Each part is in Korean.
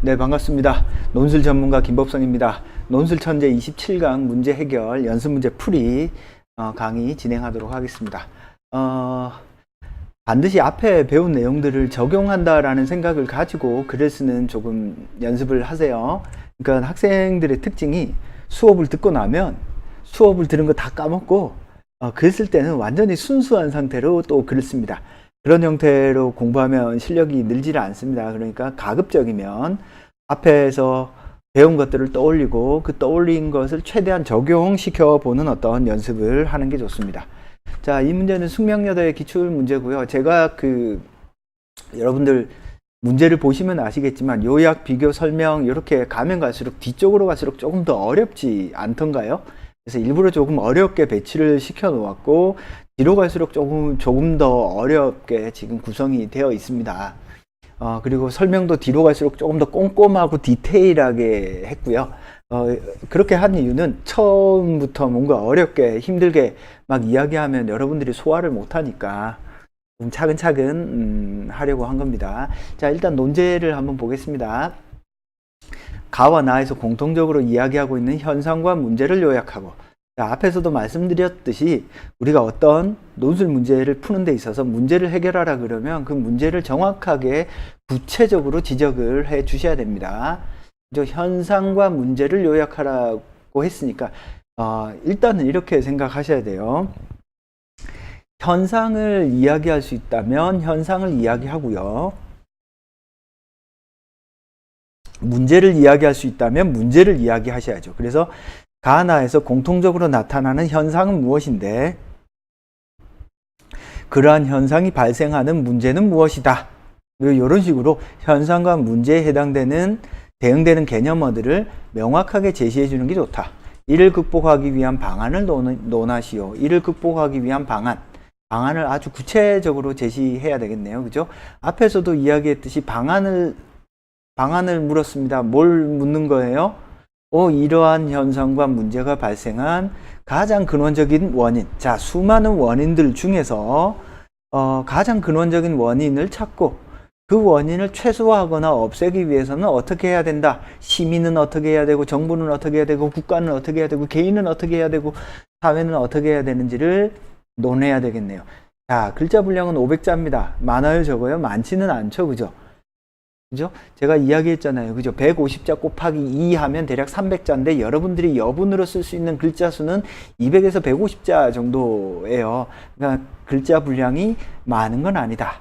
네, 반갑습니다. 논술 전문가 김법성입니다. 논술 천재 27강 문제 해결 연습 문제 풀이 강의 진행하도록 하겠습니다. 반드시 앞에 배운 내용들을 적용한다라는 생각을 가지고 글을 쓰는 조금 연습을 하세요. 그러니까 학생들의 특징이 수업을 듣고 나면 수업을 들은 거 다 까먹고 글 쓸 때는 완전히 순수한 상태로 또 글을 씁니다. 그런 형태로 공부하면 실력이 늘지를 않습니다. 그러니까 가급적이면 앞에서 배운 것들을 떠올리고 그 떠올린 것을 최대한 적용시켜 보는 어떤 연습을 하는 게 좋습니다. 자, 이 문제는 숙명여대의 기출 문제고요. 제가 여러분들 문제를 보시면 아시겠지만 요약, 비교, 설명 이렇게 가면 갈수록 뒤쪽으로 갈수록 조금 더 어렵지 않던가요? 그래서 일부러 조금 어렵게 배치를 시켜 놓았고 뒤로 갈수록 조금 더 어렵게 지금 구성이 되어 있습니다. 그리고 설명도 뒤로 갈수록 조금 더 꼼꼼하고 디테일하게 했고요. 그렇게 한 이유는 처음부터 뭔가 어렵게 힘들게 막 이야기하면 여러분들이 소화를 못하니까 차근차근 하려고 한 겁니다. 자, 일단 논제를 한번 보겠습니다. 가와 나에서 공통적으로 이야기하고 있는 현상과 문제를 요약하고, 자, 앞에서도 말씀드렸듯이 우리가 어떤 논술 문제를 푸는 데 있어서 문제를 해결하라 그러면 그 문제를 정확하게 구체적으로 지적을 해 주셔야 됩니다. 현상과 문제를 요약하라고 했으니까 일단은 이렇게 생각하셔야 돼요. 현상을 이야기할 수 있다면 현상을 이야기하고요. 문제를 이야기할 수 있다면 문제를 이야기하셔야죠. 그래서 가나에서 공통적으로 나타나는 현상은 무엇인데 그러한 현상이 발생하는 문제는 무엇이다. 이런 식으로 현상과 문제에 해당되는 대응되는 개념어들을 명확하게 제시해 주는 게 좋다. 이를 극복하기 위한 방안을 논하시오. 이를 극복하기 위한 방안을 아주 구체적으로 제시해야 되겠네요. 그죠? 앞에서도 이야기했듯이 방안을 물었습니다. 뭘 묻는 거예요? 이러한 현상과 문제가 발생한 가장 근원적인 원인. 자, 수많은 원인들 중에서 가장 근원적인 원인을 찾고 그 원인을 최소화하거나 없애기 위해서는 어떻게 해야 된다. 시민은 어떻게 해야 되고 정부는 어떻게 해야 되고 국가는 어떻게 해야 되고 개인은 어떻게 해야 되고 사회는 어떻게 해야 되는지를 논해야 되겠네요. 자, 글자 분량은 500자입니다. 많아요, 적어요? 많지는 않죠, 그죠? 그죠? 제가 이야기했잖아요. 그죠? 150자 곱하기 2 하면 대략 300자인데 여러분들이 여분으로 쓸 수 있는 글자 수는 200에서 150자 정도예요. 그러니까 글자 분량이 많은 건 아니다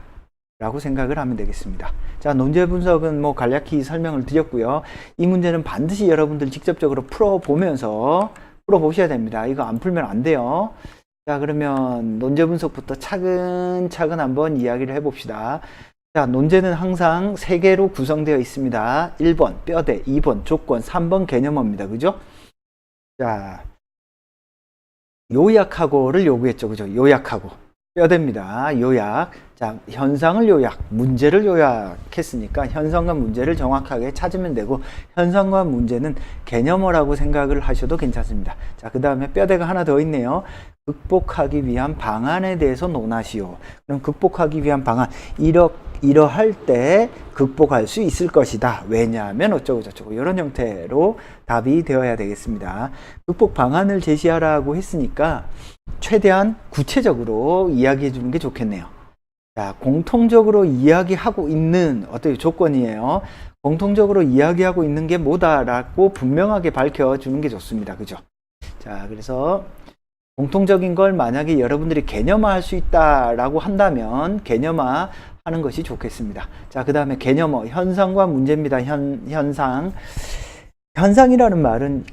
라고 생각을 하면 되겠습니다. 자, 논제 분석은 간략히 설명을 드렸고요. 이 문제는 반드시 여러분들 직접적으로 풀어보셔야 됩니다. 이거 안 풀면 안 돼요. 자, 그러면 논제 분석부터 차근차근 한번 이야기를 해봅시다. 자, 논제는 항상 3개로 구성되어 있습니다. 1번 뼈대, 2번 조건, 3번 개념어입니다. 그죠? 자, 요약하고를 요구했죠. 그죠? 요약하고. 뼈대입니다. 요약. 자, 현상을 요약, 문제를 요약했으니까 현상과 문제를 정확하게 찾으면 되고 현상과 문제는 개념어라고 생각을 하셔도 괜찮습니다. 자, 그 다음에 뼈대가 하나 더 있네요. 극복하기 위한 방안에 대해서 논하시오. 그럼 극복하기 위한 방안, 이러할 때 극복할 수 있을 것이다. 왜냐하면 어쩌고 저쩌고 이런 형태로 답이 되어야 되겠습니다. 극복 방안을 제시하라고 했으니까 최대한 구체적으로 이야기해 주는 게 좋겠네요. 자, 공통적으로 이야기하고 있는 어떤 조건이에요. 공통적으로 이야기하고 있는 게 뭐다라고 분명하게 밝혀주는 게 좋습니다. 그죠? 자, 그래서 공통적인 걸 만약에 여러분들이 개념화할 수 있다라고 한다면 개념화 하는 것이 좋겠습니다. 자, 그 다음에 개념어, 현상과 문제입니다. 현상이라는 말은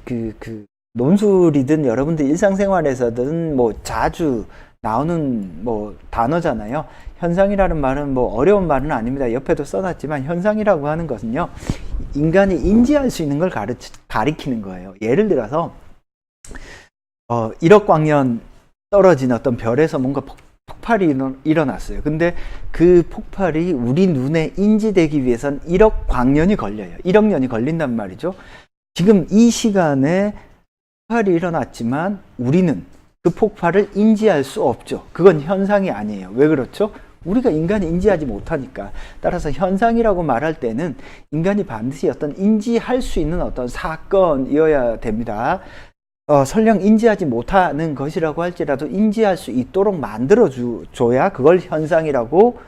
논술이든 여러분들 일상생활에서든 자주 나오는 단어잖아요. 현상이라는 말은 어려운 말은 아닙니다. 옆에도 써놨지만 현상이라고 하는 것은요, 인간이 인지할 수 있는 걸 가리키는 거예요. 예를 들어서 1억 광년 떨어진 어떤 별에서 뭔가 폭발이 일어났어요. 근데 그 폭발이 우리 눈에 인지되기 위해선 1억 광년이 걸려요. 1억 년이 걸린단 말이죠. 지금 이 시간에 폭발이 일어났지만 우리는 그 폭발을 인지할 수 없죠. 그건 현상이 아니에요. 왜 그렇죠? 우리가 인간이 인지하지 못하니까. 따라서 현상이라고 말할 때는 인간이 반드시 어떤 인지할 수 있는 어떤 사건이어야 됩니다. 설령 인지하지 못하는 것이라고 할지라도 인지할 수 있도록 만들어줘야 그걸 현상이라고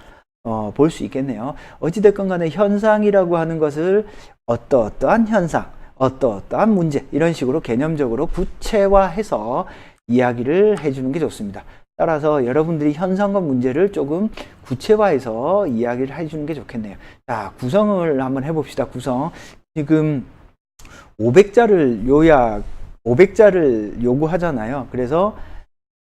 볼 수 있겠네요. 어찌됐건 간에 현상이라고 하는 것을 어떠어떠한 현상, 어떠어떠한 문제 이런 식으로 개념적으로 구체화해서 이야기를 해주는 게 좋습니다. 따라서 여러분들이 현상과 문제를 조금 구체화해서 이야기를 해주는 게 좋겠네요. 자, 구성을 한번 해봅시다. 구성. 지금 500자를 요구하잖아요. 그래서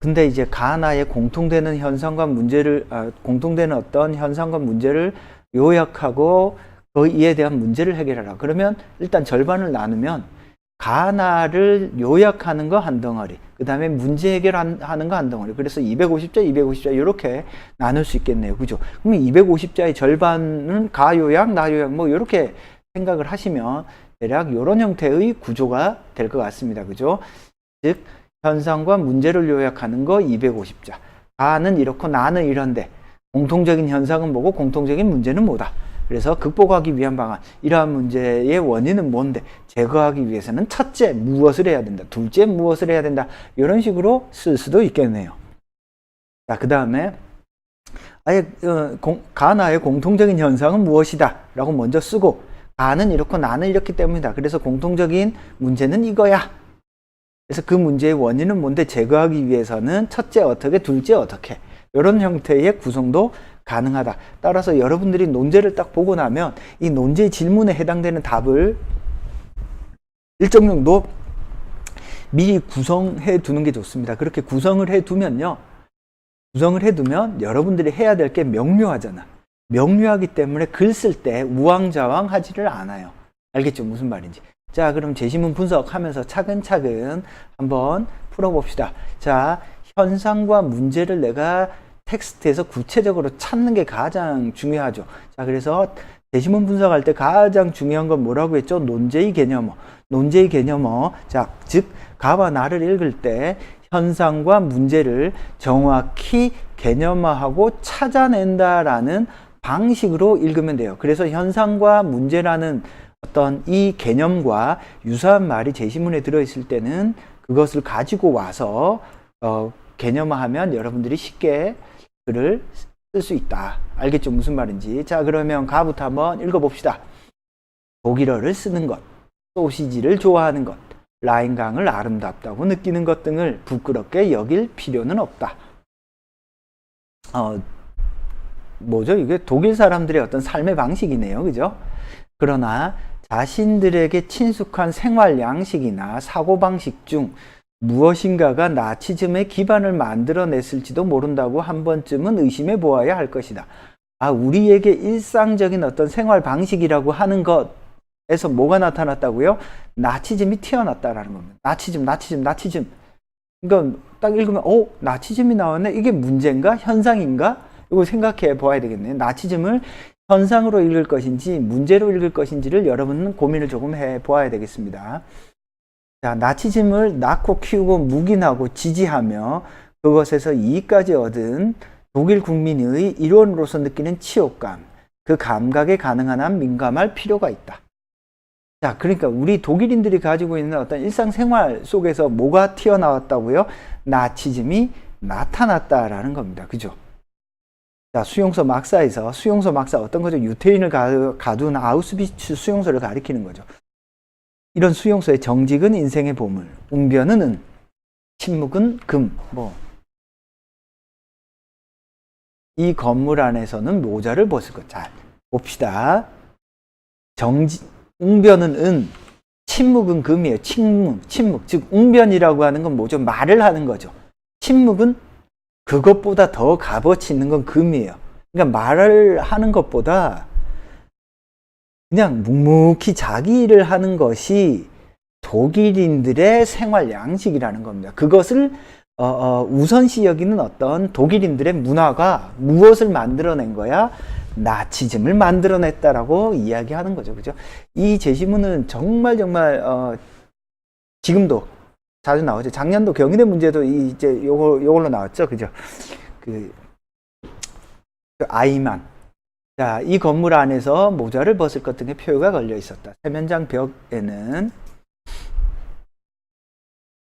근데 이제 가나의 공통되는 현상과 문제를 공통되는 어떤 현상과 문제를 요약하고 이에 대한 문제를 해결하라. 그러면 일단 절반을 나누면 가나를 요약하는 거 한 덩어리, 그 다음에 문제 해결하는 거 한 덩어리. 그래서 250자, 250자 이렇게 나눌 수 있겠네요. 그죠? 그러면 250자의 절반은 가 요약, 나 요약 뭐 이렇게 생각을 하시면 대략 이런 형태의 구조가 될 것 같습니다. 그죠? 즉 현상과 문제를 요약하는 거 250자. 가는 이렇고 나는 이런데 공통적인 현상은 뭐고 공통적인 문제는 뭐다. 그래서 극복하기 위한 방안, 이러한 문제의 원인은 뭔데, 제거하기 위해서는 첫째 무엇을 해야 된다, 둘째 무엇을 해야 된다, 이런 식으로 쓸 수도 있겠네요. 자, 그 다음에 아예 가나의 공통적인 현상은 무엇이다 라고 먼저 쓰고, 가는 이렇고 나는 이렇기 때문이다. 그래서 공통적인 문제는 이거야. 그래서 그 문제의 원인은 뭔데, 제거하기 위해서는 첫째 어떻게, 둘째 어떻게, 이런 형태의 구성도 가능하다. 따라서 여러분들이 논제를 딱 보고 나면 이 논제 질문에 해당되는 답을 일정 정도 미리 구성해 두는 게 좋습니다. 그렇게 구성을 해 두면요, 여러분들이 해야 될 게 명료하잖아. 명료하기 때문에 글 쓸 때 우왕좌왕 하지를 않아요. 알겠죠? 무슨 말인지. 자, 그럼 제시문 분석하면서 차근차근 한번 풀어봅시다. 자, 현상과 문제를 내가 텍스트에서 구체적으로 찾는 게 가장 중요하죠. 자, 그래서 제시문 분석할 때 가장 중요한 건 뭐라고 했죠? 논제의 개념어. 논제의 개념어. 자, 즉 가와 나를 읽을 때 현상과 문제를 정확히 개념화하고 찾아낸다라는 방식으로 읽으면 돼요. 그래서 현상과 문제라는 어떤 이 개념과 유사한 말이 제시문에 들어있을 때는 그것을 가지고 와서 개념화하면 여러분들이 쉽게 글을 쓸 수 있다. 알겠죠? 무슨 말인지. 자, 그러면 가부터 한번 읽어봅시다. 독일어를 쓰는 것, 소시지를 좋아하는 것, 라인강을 아름답다고 느끼는 것 등을 부끄럽게 여길 필요는 없다. 뭐죠? 이게 독일 사람들의 어떤 삶의 방식이네요. 그죠? 그러나 자신들에게 친숙한 생활 양식이나 사고방식 중 무엇인가가 나치즘의 기반을 만들어냈을지도 모른다고 한 번쯤은 의심해 보아야 할 것이다. 우리에게 일상적인 어떤 생활 방식이라고 하는 것에서 뭐가 나타났다고요? 나치즘이 튀어났다라는 겁니다. 나치즘. 그러니까 딱 읽으면 나치즘이 나왔네? 이게 문제인가? 현상인가? 이거 생각해 보아야 되겠네요. 나치즘을 현상으로 읽을 것인지 문제로 읽을 것인지를 여러분은 고민을 조금 해 보아야 되겠습니다. 자, 나치즘을 낳고 키우고 묵인하고 지지하며 그것에서 이익까지 얻은 독일 국민의 일원으로서 느끼는 치욕감, 그 감각에 가능한 한 민감할 필요가 있다. 자, 그러니까 우리 독일인들이 가지고 있는 어떤 일상생활 속에서 뭐가 튀어나왔다고요? 나치즘이 나타났다라는 겁니다. 그죠? 자, 수용소 막사에서 수용소 막사 어떤 거죠? 유태인을 가둔 아우슈비츠 수용소를 가리키는 거죠. 이런 수용소의 정직은 인생의 보물, 웅변은 은, 침묵은 금, 이 건물 안에서는 모자를 벗을 것. 자, 봅시다. 웅변은 은, 침묵은 금이에요. 침묵. 즉, 웅변이라고 하는 건 뭐죠? 말을 하는 거죠. 침묵은 그것보다 더 값어치 있는 건 금이에요. 그러니까 말을 하는 것보다 그냥 묵묵히 자기 일을 하는 것이 독일인들의 생활 양식이라는 겁니다. 그것을 우선시 여기는 어떤 독일인들의 문화가 무엇을 만들어낸 거야? 나치즘을 만들어냈다라고 이야기하는 거죠. 그죠? 이 제시문은 정말 지금도 자주 나오죠. 작년도 경희대 문제도 이제 요걸로 나왔죠. 그죠? 아이만. 자, 이 건물 안에서 모자를 벗을 것 등의 표가 걸려 있었다. 세면장 벽에는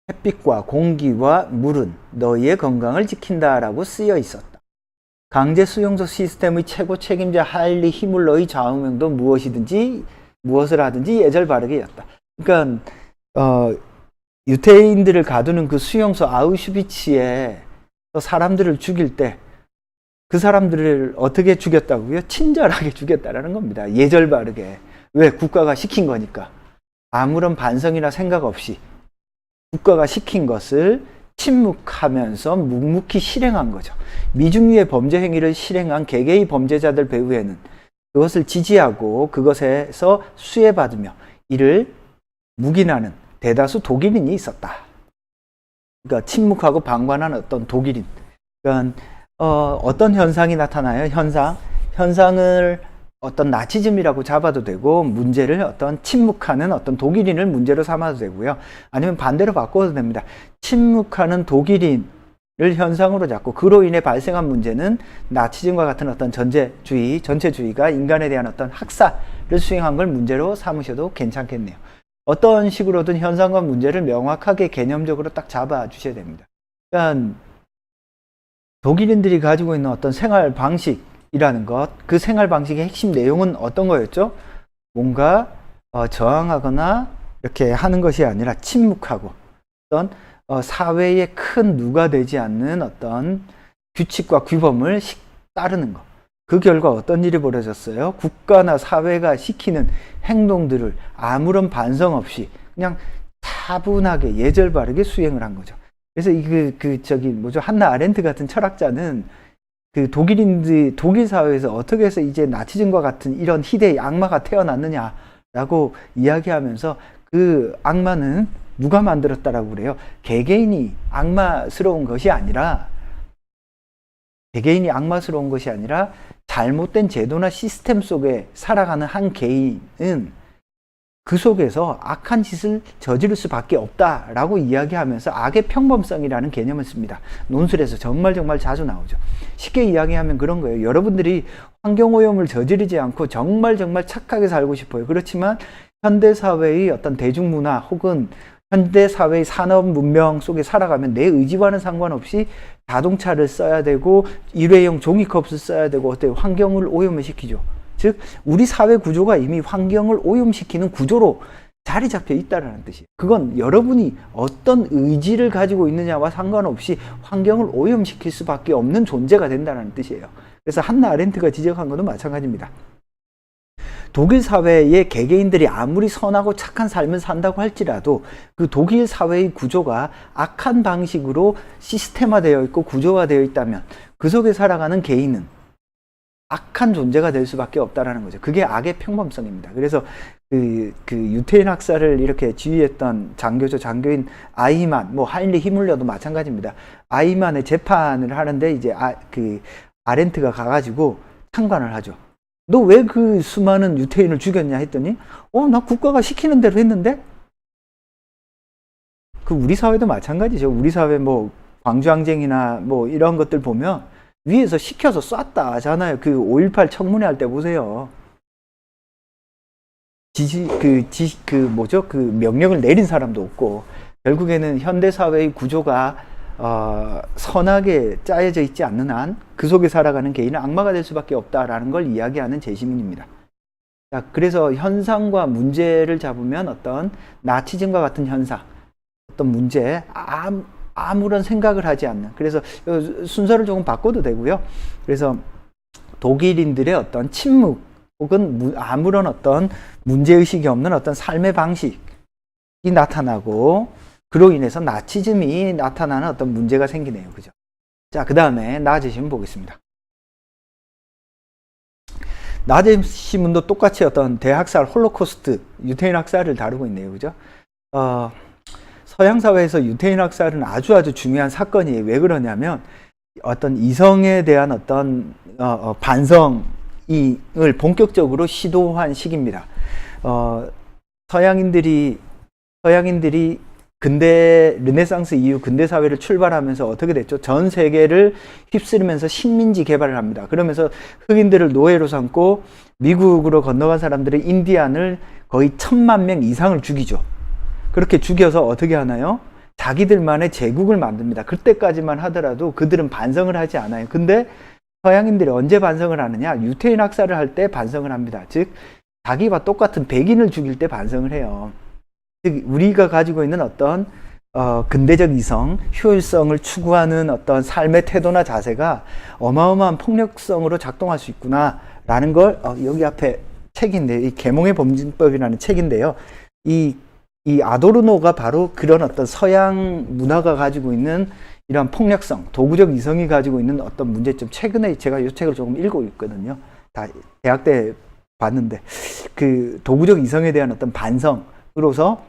햇빛과 공기와 물은 너희의 건강을 지킨다라고 쓰여 있었다. 강제 수용소 시스템의 최고 책임자 하일리 히물러의 좌우명도 무엇을 하든지 예절 바르게였다. 그러니까 유태인들을 가두는 그 수용소 아우슈비츠에 사람들을 죽일 때 그 사람들을 어떻게 죽였다고요? 친절하게 죽였다라는 겁니다. 예절 바르게. 왜? 국가가 시킨 거니까. 아무런 반성이나 생각 없이 국가가 시킨 것을 침묵하면서 묵묵히 실행한 거죠. 미중유의 범죄 행위를 실행한 개개의 범죄자들 배후에는 그것을 지지하고 그것에서 수혜받으며 이를 묵인하는 대다수 독일인이 있었다. 그러니까 침묵하고 방관한 어떤 독일인. 그러니까 어떤 현상이 나타나요? 현상을 어떤 나치즘이라고 잡아도 되고, 문제를 어떤 침묵하는 어떤 독일인을 문제로 삼아도 되고요. 아니면 반대로 바꿔도 됩니다. 침묵하는 독일인을 현상으로 잡고 그로 인해 발생한 문제는 나치즘과 같은 어떤 전체주의가 인간에 대한 어떤 학살을 수행한 걸 문제로 삼으셔도 괜찮겠네요. 어떤 식으로든 현상과 문제를 명확하게 개념적으로 딱 잡아 주셔야 됩니다. 그러니까 독일인들이 가지고 있는 어떤 생활 방식이라는 것, 그 생활 방식의 핵심 내용은 어떤 거였죠? 뭔가 저항하거나 이렇게 하는 것이 아니라 침묵하고 어떤 사회의 큰 누가 되지 않는 어떤 규칙과 규범을 따르는 것. 그 결과 어떤 일이 벌어졌어요? 국가나 사회가 시키는 행동들을 아무런 반성 없이 그냥 차분하게 예절 바르게 수행을 한 거죠. 그래서 한나 아렌트 같은 철학자는 그 독일 사회에서 어떻게 해서 이제 나치즘과 같은 이런 희대의 악마가 태어났느냐라고 이야기하면서 그 악마는 누가 만들었다라고 그래요? 개개인이 악마스러운 것이 아니라 잘못된 제도나 시스템 속에 살아가는 한 개인은 그 속에서 악한 짓을 저지를 수밖에 없다라고 이야기하면서 악의 평범성이라는 개념을 씁니다. 논술에서 정말 자주 나오죠. 쉽게 이야기하면 그런 거예요. 여러분들이 환경오염을 저지르지 않고 정말 착하게 살고 싶어요. 그렇지만 현대사회의 어떤 대중문화 혹은 현대사회의 산업 문명 속에 살아가면 내 의지와는 상관없이 자동차를 써야 되고 일회용 종이컵을 써야 되고 어때요? 환경을 오염을 시키죠. 즉 우리 사회 구조가 이미 환경을 오염시키는 구조로 자리 잡혀 있다는 뜻이에요. 그건 여러분이 어떤 의지를 가지고 있느냐와 상관없이 환경을 오염시킬 수밖에 없는 존재가 된다는 뜻이에요. 그래서 한나 아렌트가 지적한 것도 마찬가지입니다. 독일 사회의 개개인들이 아무리 선하고 착한 삶을 산다고 할지라도 그 독일 사회의 구조가 악한 방식으로 시스템화되어 있고 구조화되어 있다면 그 속에 살아가는 개인은 악한 존재가 될 수밖에 없다라는 거죠. 그게 악의 평범성입니다. 그래서 그 유태인 학살을 이렇게 지휘했던 장교인 아이만, 하인리 히물러도 마찬가지입니다. 아이만의 재판을 하는데 이제 아렌트가 가가지고 참관을 하죠. 너 왜 그 수많은 유태인을 죽였냐 했더니 나 국가가 시키는 대로 했는데. 그 우리 사회도 마찬가지죠. 우리 사회 광주항쟁이나 이런 것들 보면 위에서 시켜서 쐈다 하잖아요. 그 5.18 청문회 할 때 보세요. 그 명령을 내린 사람도 없고, 결국에는 현대사회의 구조가, 선하게 짜여져 있지 않는 한, 그 속에 살아가는 개인은 악마가 될 수밖에 없다라는 걸 이야기하는 제시문입니다. 자, 그래서 현상과 문제를 잡으면 어떤 나치즘과 같은 현상, 어떤 문제, 아무런 생각을 하지 않는, 그래서 순서를 조금 바꿔도 되고요. 그래서 독일인들의 어떤 침묵 혹은 아무런 어떤 문제의식이 없는 어떤 삶의 방식이 나타나고 그로 인해서 나치즘이 나타나는 어떤 문제가 생기네요. 그죠? 자, 그 다음에 나제시문 보겠습니다. 나제시문도 똑같이 어떤 대학살, 홀로코스트, 유태인 학살을 다루고 있네요. 그죠? 서양 사회에서 유태인 학살은 아주 중요한 사건이에요. 왜 그러냐면 어떤 이성에 대한 어떤 반성을 본격적으로 시도한 시기입니다. 서양인들이 근대 르네상스 이후 근대 사회를 출발하면서 어떻게 됐죠? 전 세계를 휩쓸면서 식민지 개발을 합니다. 그러면서 흑인들을 노예로 삼고 미국으로 건너간 사람들의 인디안을 거의 1,000만 명 이상을 죽이죠. 그렇게 죽여서 어떻게 하나요? 자기들만의 제국을 만듭니다. 그때까지만 하더라도 그들은 반성을 하지 않아요. 근데 서양인들이 언제 반성을 하느냐? 유태인 학살을 할 때 반성을 합니다. 즉 자기와 똑같은 백인을 죽일 때 반성을 해요. 즉 우리가 가지고 있는 어떤 근대적 이성, 효율성을 추구하는 어떤 삶의 태도나 자세가 어마어마한 폭력성으로 작동할 수 있구나라는 걸 여기 앞에 책인데, 이 계몽의 범진법이라는 책인데요. 이 아도르노가 바로 그런 어떤 서양 문화가 가지고 있는 이러한 폭력성, 도구적 이성이 가지고 있는 어떤 문제점, 최근에 제가 이 책을 조금 읽고 있거든요. 다 대학 때 봤는데, 그 도구적 이성에 대한 어떤 반성으로서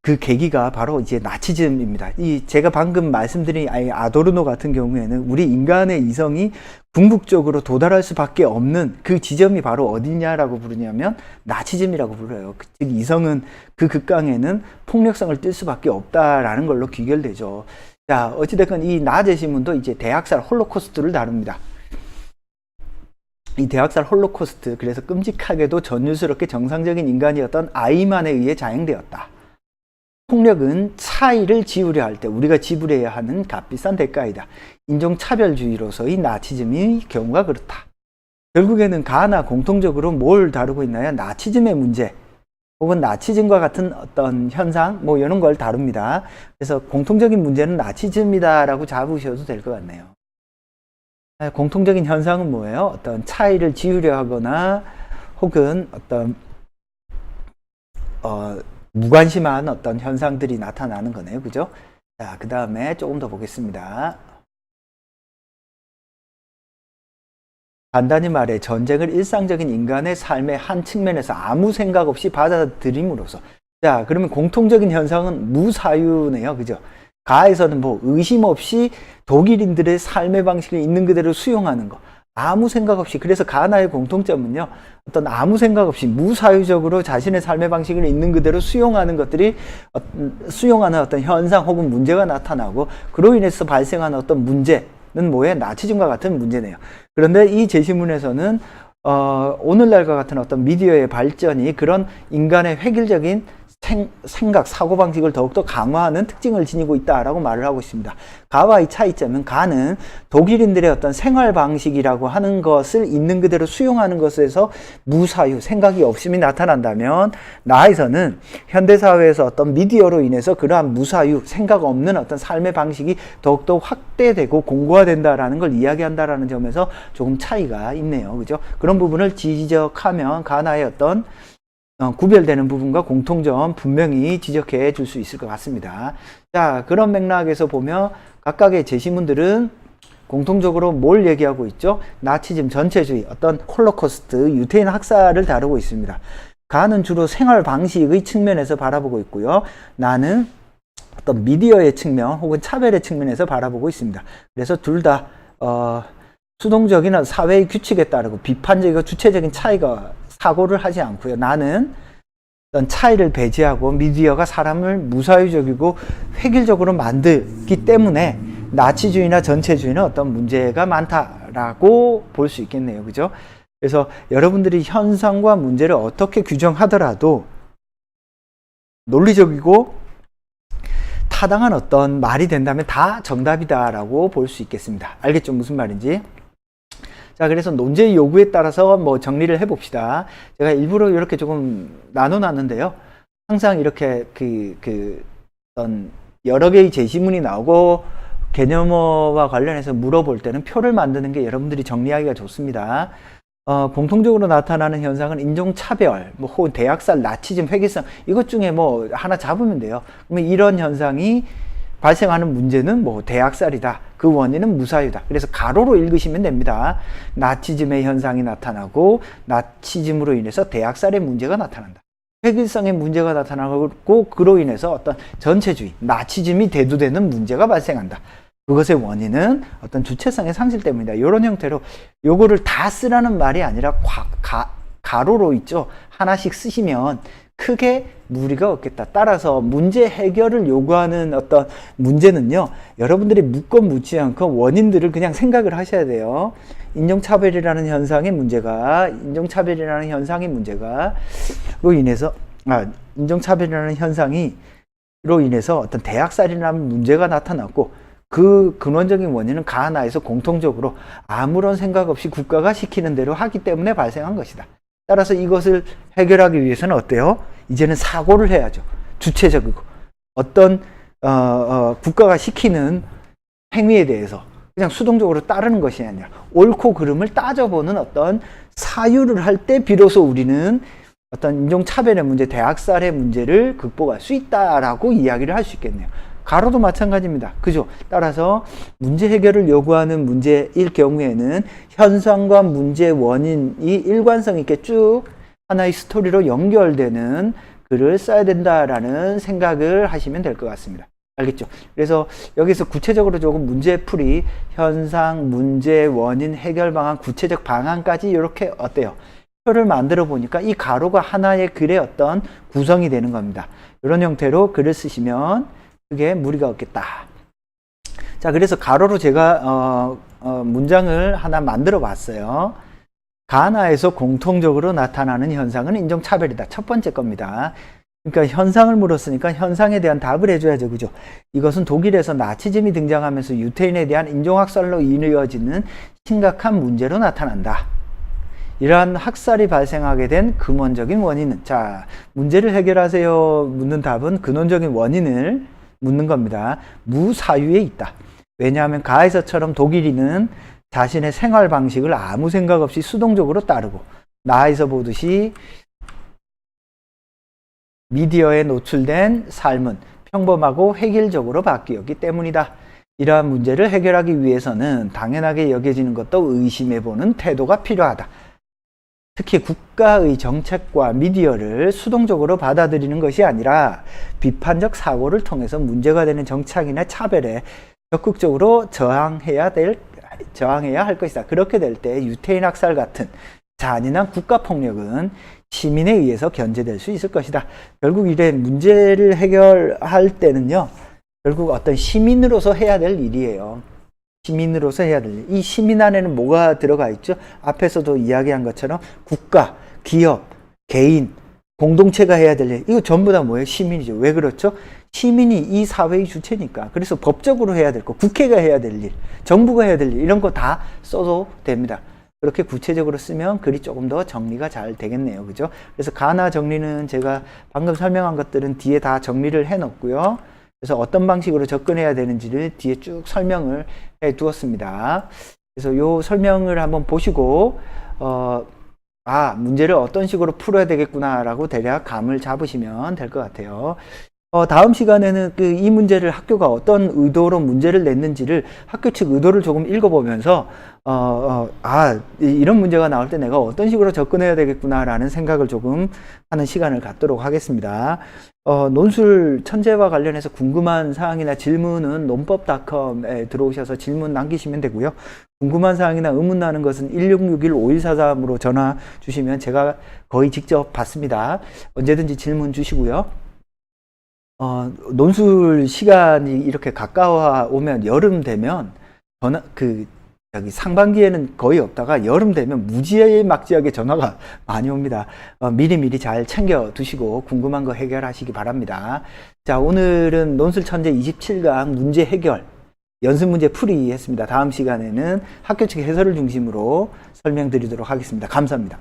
그 계기가 바로 이제 나치즘입니다. 제가 방금 말씀드린 아도르노 같은 경우에는 우리 인간의 이성이 궁극적으로 도달할 수밖에 없는 그 지점이 바로 어디냐라고 부르냐면 나치즘이라고 불러요. 즉 이성은 그 극강에는 폭력성을 띨 수밖에 없다라는 걸로 귀결되죠. 자, 어찌됐건 이 나제시문도 이제 대학살 홀로코스트를 다룹니다. 이 대학살 홀로코스트, 그래서 끔찍하게도 전율스럽게 정상적인 인간이었던 아이만에 의해 자행되었다. 폭력은 차이를 지우려 할 때 우리가 지불해야 하는 값비싼 대가이다. 인종차별주의로서의 나치즘의 경우가 그렇다. 결국에는 가나 공통적으로 뭘 다루고 있나요? 나치즘의 문제 혹은 나치즘과 같은 어떤 현상 뭐 이런 걸 다룹니다. 그래서 공통적인 문제는 나치즘이다라고 잡으셔도 될 것 같네요. 공통적인 현상은 뭐예요? 어떤 차이를 지우려 하거나 혹은 어떤 무관심한 어떤 현상들이 나타나는 거네요. 그죠? 자, 그 다음에 조금 더 보겠습니다. 간단히 말해 전쟁을 일상적인 인간의 삶의 한 측면에서 아무 생각 없이 받아들임으로써, 자, 그러면 공통적인 현상은 무사유네요. 그죠? 가에서는 뭐 의심 없이 독일인들의 삶의 방식을 있는 그대로 수용하는 거, 아무 생각 없이. 그래서 가나의 공통점은요, 어떤 아무 생각 없이 무사유적으로 자신의 삶의 방식을 있는 그대로 수용하는 것들이 수용하는 어떤 현상 혹은 문제가 나타나고, 그로 인해서 발생하는 어떤 문제는 뭐예요? 나치즘과 같은 문제네요. 그런데 이 제시문에서는 오늘날과 같은 어떤 미디어의 발전이 그런 인간의 획일적인 생각, 사고방식을 더욱더 강화하는 특징을 지니고 있다라고 말을 하고 있습니다. 가와의 차이점은, 가는 독일인들의 어떤 생활방식이라고 하는 것을 있는 그대로 수용하는 것에서 무사유, 생각이 없음이 나타난다면, 나에서는 현대사회에서 어떤 미디어로 인해서 그러한 무사유, 생각 없는 어떤 삶의 방식이 더욱더 확대되고 공고화된다라는 걸 이야기한다라는 점에서 조금 차이가 있네요. 그죠? 그런 부분을 지적하면 가나의 어떤 구별되는 부분과 공통점 분명히 지적해 줄 수 있을 것 같습니다. 자, 그런 맥락에서 보면 각각의 제시문들은 공통적으로 뭘 얘기하고 있죠? 나치즘, 전체주의, 어떤 홀로코스트, 유태인 학살을 다루고 있습니다. 가는 주로 생활 방식의 측면에서 바라보고 있고요. 나는 어떤 미디어의 측면 혹은 차별의 측면에서 바라보고 있습니다. 그래서 둘 다 수동적인 사회의 규칙에 따르고 비판적이고 주체적인 사고를 하지 않고요. 나는 어떤 차이를 배제하고 미디어가 사람을 무사유적이고 획일적으로 만들기 때문에 나치주의나 전체주의는 어떤 문제가 많다라고 볼 수 있겠네요. 그죠? 그래서 여러분들이 현상과 문제를 어떻게 규정하더라도 논리적이고 타당한 어떤 말이 된다면 다 정답이다라고 볼 수 있겠습니다. 알겠죠? 무슨 말인지? 자, 그래서 논제의 요구에 따라서 뭐 정리를 해봅시다. 제가 일부러 이렇게 조금 나눠놨는데요. 항상 이렇게 어떤 여러 개의 제시문이 나오고 개념어와 관련해서 물어볼 때는 표를 만드는 게 여러분들이 정리하기가 좋습니다. 공통적으로 나타나는 현상은 인종차별, 뭐 혹은 대학살, 나치즘, 획일성, 이것 중에 뭐 하나 잡으면 돼요. 그러면 이런 현상이 발생하는 문제는 뭐 대학살이다. 그 원인은 무사유다. 그래서 가로로 읽으시면 됩니다. 나치즘의 현상이 나타나고 나치즘으로 인해서 대학살의 문제가 나타난다. 획일성의 문제가 나타나고 그로 인해서 어떤 전체주의, 나치즘이 대두되는 문제가 발생한다. 그것의 원인은 어떤 주체성의 상실 때문이다. 이런 형태로 요거를 다 쓰라는 말이 아니라 가로로 있죠. 하나씩 쓰시면 크게 무리가 없겠다. 따라서 문제 해결을 요구하는 어떤 문제는요, 여러분들이 묻고 묻지 않고 원인들을 그냥 생각을 하셔야 돼요. 인종차별이라는 현상의 문제가 인종차별이라는 현상으로 인해서 어떤 대학살이라는 문제가 나타났고, 그 근원적인 원인은 가나에서 공통적으로 아무런 생각 없이 국가가 시키는 대로 하기 때문에 발생한 것이다. 따라서 이것을 해결하기 위해서는 어때요? 이제는 사고를 해야죠. 주체적이고 어떤 국가가 시키는 행위에 대해서 그냥 수동적으로 따르는 것이 아니라 옳고 그름을 따져보는 어떤 사유를 할 때 비로소 우리는 어떤 인종차별의 문제, 대학살의 문제를 극복할 수 있다라고 이야기를 할 수 있겠네요. 가로도 마찬가지입니다. 그죠? 따라서 문제 해결을 요구하는 문제일 경우에는 현상과 문제 원인이 일관성 있게 쭉 하나의 스토리로 연결되는 글을 써야 된다라는 생각을 하시면 될 것 같습니다. 알겠죠? 그래서 여기서 구체적으로 조금 문제풀이, 현상, 문제, 원인, 해결 방안, 구체적 방안까지 이렇게 어때요? 표를 만들어 보니까 이 가로가 하나의 글의 어떤 구성이 되는 겁니다. 이런 형태로 글을 쓰시면 그게 무리가 없겠다. 자, 그래서 가로로 제가 문장을 하나 만들어 봤어요. 가나에서 공통적으로 나타나는 현상은 인종차별이다. 첫 번째 겁니다. 그러니까 현상을 물었으니까 현상에 대한 답을 해줘야죠. 그죠? 이것은 독일에서 나치즘이 등장하면서 유태인에 대한 인종학살로 이어지는 심각한 문제로 나타난다. 이러한 학살이 발생하게 된 근원적인 원인은, 자, 문제를 해결하세요 묻는 답은 근원적인 원인을 묻는 겁니다. 무사유에 있다. 왜냐하면 가에서처럼 독일인은 자신의 생활 방식을 아무 생각 없이 수동적으로 따르고, 나에서 보듯이 미디어에 노출된 삶은 평범하고 획일적으로 바뀌었기 때문이다. 이러한 문제를 해결하기 위해서는 당연하게 여겨지는 것도 의심해보는 태도가 필요하다. 특히 국가의 정책과 미디어를 수동적으로 받아들이는 것이 아니라 비판적 사고를 통해서 문제가 되는 정착이나 차별에 적극적으로 저항해야 할 것이다. 그렇게 될 때 유태인 학살 같은 잔인한 국가폭력은 시민에 의해서 견제될 수 있을 것이다. 결국 이래 문제를 해결할 때는요, 결국 어떤 시민으로서 해야 될 일이에요. 시민으로서 해야 될 일. 이 시민 안에는 뭐가 들어가 있죠? 앞에서도 이야기한 것처럼 국가, 기업, 개인, 공동체가 해야 될 일. 이거 전부 다 뭐예요? 시민이죠. 왜 그렇죠? 시민이 이 사회의 주체니까. 그래서 법적으로 해야 될 거, 국회가 해야 될 일, 정부가 해야 될 일, 이런 거 다 써도 됩니다. 그렇게 구체적으로 쓰면 글이 조금 더 정리가 잘 되겠네요. 그죠? 그래서 가나 정리는 제가 방금 설명한 것들은 뒤에 다 정리를 해 놓고요. 그래서 어떤 방식으로 접근해야 되는지를 뒤에 쭉 설명을 해 두었습니다. 그래서 이 설명을 한번 보시고 문제를 어떤 식으로 풀어야 되겠구나라고 대략 감을 잡으시면 될 것 같아요. 다음 시간에는 이 문제를 학교가 어떤 의도로 문제를 냈는지를 학교 측 의도를 조금 읽어보면서 이런 문제가 나올 때 내가 어떤 식으로 접근해야 되겠구나라는 생각을 조금 하는 시간을 갖도록 하겠습니다. 논술 천재와 관련해서 궁금한 사항이나 질문은 논법.com에 들어오셔서 질문 남기시면 되고요. 궁금한 사항이나 의문 나는 것은 1661-5143으로 전화 주시면 제가 거의 직접 받습니다. 언제든지 질문 주시고요. 논술 시간이 이렇게 가까워오면 여름 되면 상반기에는 거의 없다가 여름 되면 무지막지하게 전화가 많이 옵니다. 미리미리 잘 챙겨 두시고 궁금한 거 해결하시기 바랍니다. 자, 오늘은 논술 천재 27강 문제 해결 연습 문제 풀이 했습니다. 다음 시간에는 학교 측 해설을 중심으로 설명드리도록 하겠습니다. 감사합니다.